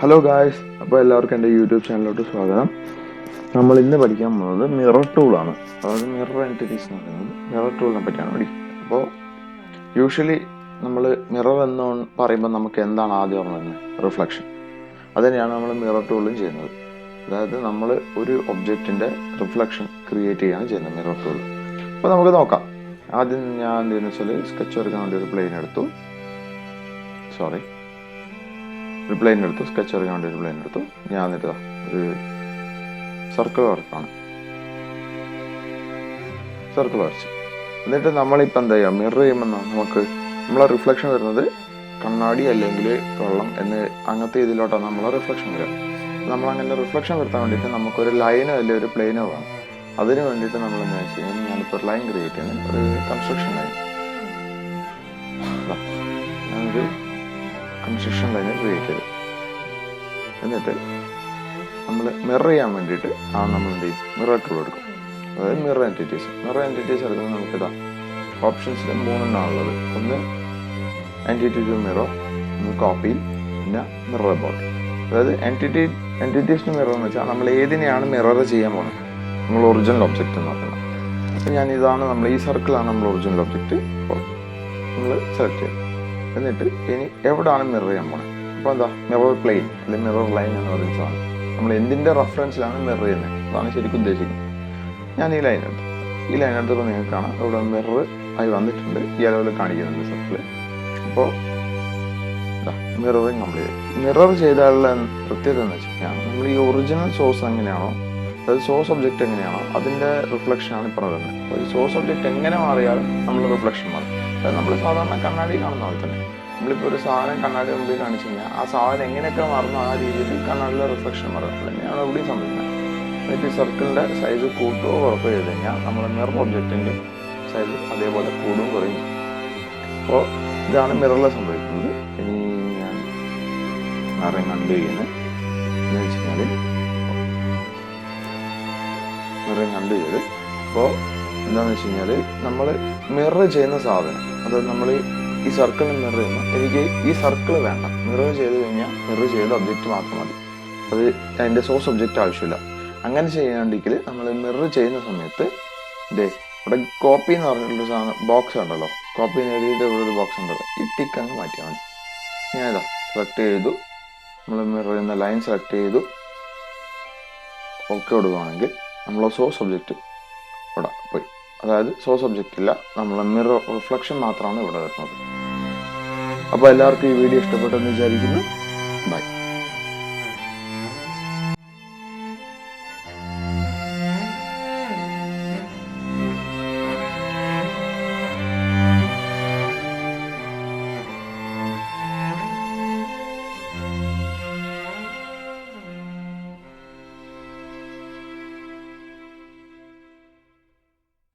Hello guys, അപ്പോൾ എല്ലാവർക്കും എൻ്റെ യൂട്യൂബ് ചാനലിലോട്ട് സ്വാഗതം. നമ്മൾ ഇന്ന് പഠിക്കാൻ പോകുന്നത് മിറർ ടൂളാണ്. അതായത് മിറർ എൻറ്റിറ്റീസ് എന്ന് പറയുന്നത് മിറർ ടൂളിനെ പറ്റിയാണ് പഠിക്കുന്നത്. അപ്പോൾ യൂഷ്വലി നമ്മൾ മിറർ എന്ന് പറയുമ്പോൾ നമുക്ക് എന്താണ് ആദ്യം ഓർമ്മ വരുന്നത്? റിഫ്ലക്ഷൻ. അതുതന്നെയാണ് നമ്മൾ മിറർ ടൂളിലും ചെയ്യുന്നത്. അതായത് നമ്മൾ ഒരു ഒബ്ജക്റ്റിൻ്റെ റിഫ്ലക്ഷൻ ക്രിയേറ്റ് ചെയ്യുകയാണ് ചെയ്യുന്നത് മിറർ ടൂൾ. അപ്പോൾ നമുക്ക് നോക്കാം. ആദ്യം ഞാൻ എന്ത് ചെയ്യുന്നത് വെച്ചാൽ സ്കെച്ച് വരയ്ക്കാൻ വേണ്ടി ഒരു പ്ലെയിൻ എടുത്തു. സ്കെച്ച് വരയ്ക്കാൻ വേണ്ടി ഒരു പ്ലെയിൻ എടുത്തു. ഞാൻ എന്നിട്ട് ഒരു സർക്കിൾ വരച്ചു. എന്നിട്ട് നമ്മളിപ്പോൾ എന്താ ചെയ്യുക, മിറർ ചെയ്യുമ്പോൾ നമുക്ക് നമ്മളെ റിഫ്ലക്ഷൻ വരുന്നത് കണ്ണാടി അല്ലെങ്കിൽ വെള്ളം അങ്ങനത്തെ ഇതിലോട്ടാണ് നമ്മളെ റിഫ്ലക്ഷൻ വരിക. നമ്മളങ്ങനെ റിഫ്ലക്ഷൻ വരുത്താൻ വേണ്ടിയിട്ട് നമുക്കൊരു ലൈനോ അല്ലെങ്കിൽ ഒരു പ്ലെയിനോ വേണം. അതിന് വേണ്ടിയിട്ട് നമ്മൾ എന്താ വെച്ച് കഴിഞ്ഞാൽ ഞാനിപ്പോൾ ഒരു ലൈൻ ക്രിയേറ്റ് ചെയ്യുന്നത്, ഒരു കൺസ്ട്രക്ഷൻ ലൈൻ. ഞാനൊരു കൺസ്ട്രക്ഷൻ ലൈന് ക്രിയേറ്റ് ചെയ്തു. എന്നിട്ട് നമ്മൾ മിറർ ചെയ്യാൻ വേണ്ടിയിട്ട് നമ്മൾ എന്ത് ചെയ്യും, മിറർ ടൂൾ എടുക്കും. അതായത് മിറർ എൻറ്റിറ്റീസ് എടുക്കുന്നത് നമുക്കിതാ ഓപ്ഷൻസിൽ 3 എണ്ണമാണുള്ളത്. ഒന്ന് എൻറ്റിറ്റി ടു മിറർ, ഒന്ന് കോപ്പി, പിന്നെ മിറർ അബൌട്ട്. അതായത് എൻറ്റിറ്റീസ് ടു മിറർ എന്ന് വെച്ചാൽ നമ്മൾ ഏതിനെയാണ് മിറർ ചെയ്യാൻ പോകുന്നത്, നമ്മൾ ഒറിജിനൽ ഒബ്ജക്റ്റ് എന്ന് പറയുന്നത്. അപ്പം നമ്മൾ ഈ സർക്കിളാണ് നമ്മൾ ഒറിജിനൽ ഒബ്ജക്റ്റ്. അപ്പോൾ നമ്മൾ സെലക്ട് ചെയ്യും. എന്നിട്ട് ഇനി എവിടെയാണ് മിറർ ചെയ്യാൻ പോകുന്നത്? അപ്പോൾ എന്താ, മിറർ പ്ലെയിൻ അല്ലെങ്കിൽ മിറർ ലൈൻ എന്ന് പറയുന്നതാണ്. നമ്മൾ എന്തിൻ്റെ റെഫറൻസിലാണ് മിറർ ചെയ്യുന്നത്, അതാണ് ശരിക്കും ഉദ്ദേശിക്കുന്നത്. ഞാൻ ഈ ലൈൻ എടുത്തപ്പോൾ നിങ്ങൾക്ക് കാണാം ഇവിടെ മിറർ ആയി വന്നിട്ടുണ്ട്. ഈ അളവിൽ കാണിക്കുന്നുണ്ട് സർക്കിൾ. അപ്പോൾ മിററിങ് കംപ്ലീറ്റ്. മിറർ ചെയ്താലുള്ള പ്രത്യേകത എന്ന് വെച്ച് കഴിഞ്ഞാൽ നമ്മൾ ഈ ഒറിജിനൽ സോഴ്സ് എങ്ങനെയാണോ, അതായത് സോഴ്സ് ഒബ്ജക്റ്റ് എങ്ങനെയാണോ അതിൻ്റെ റിഫ്ലക്ഷനാണ് ഇപ്പോൾ വരുന്നത്. അപ്പോൾ ഈ സോഴ്സ് ഒബ്ജക്റ്റ് എങ്ങനെ മാറിയാലും നമ്മൾ റിഫ്ലക്ഷൻ മാറും. അതായത് നമ്മൾ സാധാരണ കണ്ണാടി കാണുന്ന പോലെ തന്നെ നമ്മളിപ്പോൾ ഒരു സാധനം കണ്ണാടി മുമ്പിൽ കാണിച്ചു കഴിഞ്ഞാൽ ആ സാധനം എങ്ങനെയൊക്കെ മാറുന്നു ആ രീതിയിൽ കണ്ണാടിയിലെ റിഫ്ലക്ഷൻ മാറും. തന്നെയാണ് ഇവിടെയും സംഭവിക്കുന്നത്. എന്നിട്ട് ഈ സർക്കിളിൻ്റെ സൈസ് കൂട്ടുകയോ കുറക്കുകയോ ചെയ്ത് കഴിഞ്ഞാൽ നമ്മൾ മിറർ ഒബ്ജക്റ്റിൻ്റെ സൈസ് അതേപോലെ കൂടും കുറയും. അപ്പോൾ ഇതാണ് മിററിൽ സംഭവിക്കുന്നത്. ഇനി ഞാൻ മിററിങ് അൺഡു ചെയ്യുന്നത് എന്ന് വെച്ച് കഴിഞ്ഞാൽ മിററിങ് അൺഡു ചെയ്ത്, അപ്പോൾ എന്താണെന്ന് വെച്ച് കഴിഞ്ഞാൽ നമ്മൾ മിറർ ചെയ്യുന്ന സാധനം, അതായത് നമ്മൾ ഈ സർക്കിളിന് മിറർ ചെയ്യുമ്പോൾ എനിക്ക് ഈ സർക്കിൾ വേണ്ട, മിറർ ചെയ്ത് കഴിഞ്ഞാൽ മിറർ ചെയ്ത ഒബ്ജക്റ്റ് മാത്രം മതി. അത് അതിൻ്റെ സോഴ്സ് ഒബ്ജക്റ്റ് ആവശ്യമില്ല. അങ്ങനെ ചെയ്യാണ്ടെങ്കിൽ നമ്മൾ മിറർ ചെയ്യുന്ന സമയത്ത് ഇവിടെ കോപ്പി എന്ന് പറഞ്ഞിട്ടുള്ള സാധനം ബോക്സ് ഉണ്ടല്ലോ, കോപ്പി എഴുതിയിട്ട് ഇവിടെ ഒരു ബോക്സ് ഉണ്ടല്ലോ, ഈ ടിക്ക് അങ്ങ് മാറ്റിയാൽ മതി. ഞാനിതാ സെലക്ട് ചെയ്തു, നമ്മൾ മിറർ ചെയ്യുന്ന ലൈൻ സെലക്ട് ചെയ്തു, ഓക്കെ കൊടുക്കുകയാണെങ്കിൽ നമ്മൾ സോഴ്സ് ഒബ്ജക്റ്റ് ഇവിടെ പോയി. അതായത് സോഴ്സ് ഒബ്ജക്റ്റ് ഇല്ല, നമ്മൾ മിറർ റിഫ്ലക്ഷൻ മാത്രമാണ് ഇവിടെ വരുന്നത്. അപ്പോൾ എല്ലാവർക്കും ഈ വീഡിയോ ഇഷ്ടപ്പെട്ടെന്ന് വിചാരിക്കുന്നു. ബൈ.